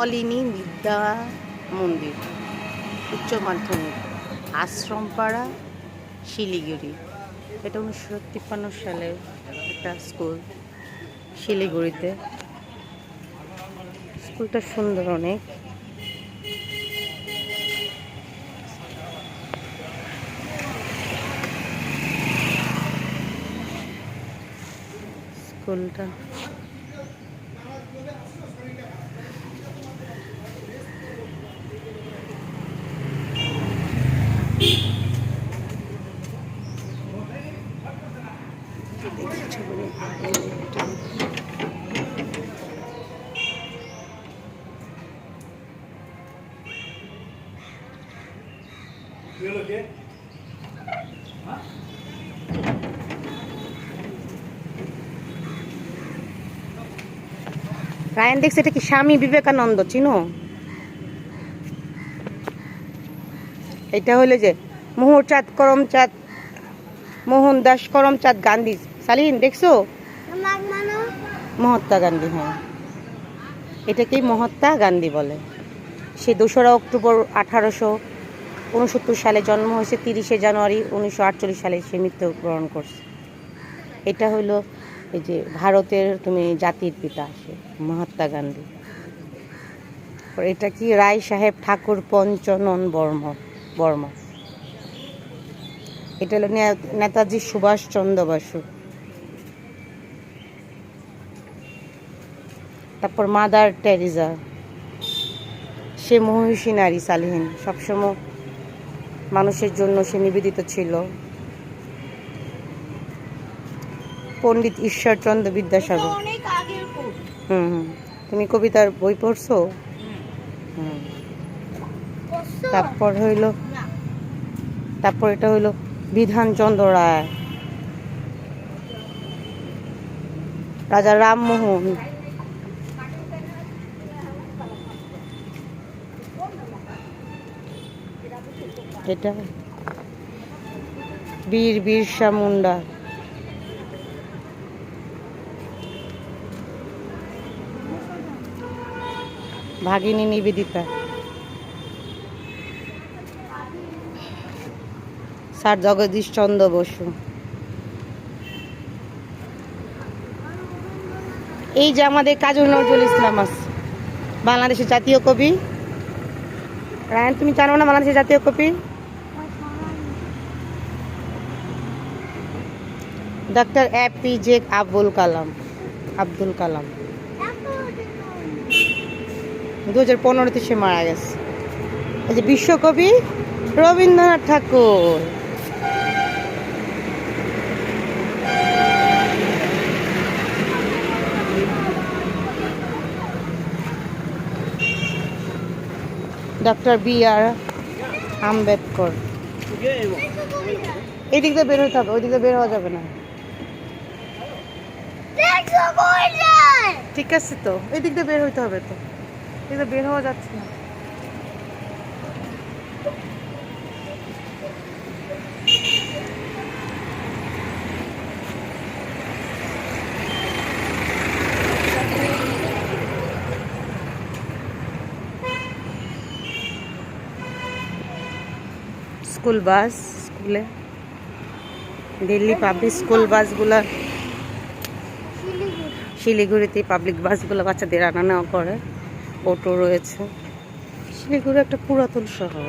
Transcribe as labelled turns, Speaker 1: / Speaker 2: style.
Speaker 1: অলিনী বিদ্যা মন্দির উচ্চ মাধ্যমিক আশ্রমপাড়া শিলিগুড়ি। এটা 1953 সালের একটা স্কুল শিলিগুড়িতে। স্কুলটা সুন্দর অনেক। স্কুলটা রায়ন দেখছে, এটা কি স্বামী বিবেকানন্দ চিনো? এটা হলো যে মোহনচাঁদ করমচাঁদ মোহনদাস করমচাঁদ গান্ধী। সালিন দেখছো? মহাত্মা গান্ধী, হ্যাঁ, এটাকেই মহাত্মা গান্ধী বলে। সে 2রা অক্টোবর 1869 সালে জন্ম হয়েছে, 30শে জানুয়ারি 1948 সালে সে মৃত্যুবরণ করছে। এটা হলো এই যে ভারতের জাতির পিতা, সে মহাত্মা গান্ধী। এটা কি রায় সাহেব ঠাকুর পঞ্চনন বর্মা। এটা হলো নেতাজি সুভাষ চন্দ্র বসু। তারপর মাদার টেরিজা, সে মহিষী নারী, সালিহীন, সবসময় মানুষের জন্য সে নিবেদিত ছিল। পণ্ডিত ঈশ্বরচন্দ্র বিদ্যাসাগর। তুমি কবিতার বই পড়ছো? তারপর এটা হইল বিধানচন্দ্র রায়, রাজা রামমোহন, এটা বীর বিরসা মুন্ডা, ভাগিনী নিবেদিতা, স্যার জগদীশ চন্দ্র বসু। এই যে আমাদের কাজী নজরুল ইসলাম আছে, বাংলাদেশের জাতীয় কবি। রায়ন, তুমি জানো না বাংলাদেশের জাতীয় কবি? Doctor APJ Abdul Kalam. 2015-তে সে মারা গেছে। এই যে বিশ্বকবি রবীন্দ্রনাথ ঠাকুর। Doctor BR Ambedkar. এই দিক দিয়ে বের হতে হবে, ওই দিক দিয়ে বের হওয়া যাবে না। ঠিক আছে, তো এই দিক দিয়ে বের হইতে হবে, তো এই দিক বের হওয়া যাচ্ছে না। স্কুল বাস, স্কুলে দিল্লি পাবলিক স্কুল বাসগুলো, শিলিগুড়িতে পাবলিক বাসগুলো বাচ্চাদের আনা নেওয়া করে। অটো রয়েছে। শিলিগুড়ি একটা পুরাতন শহর।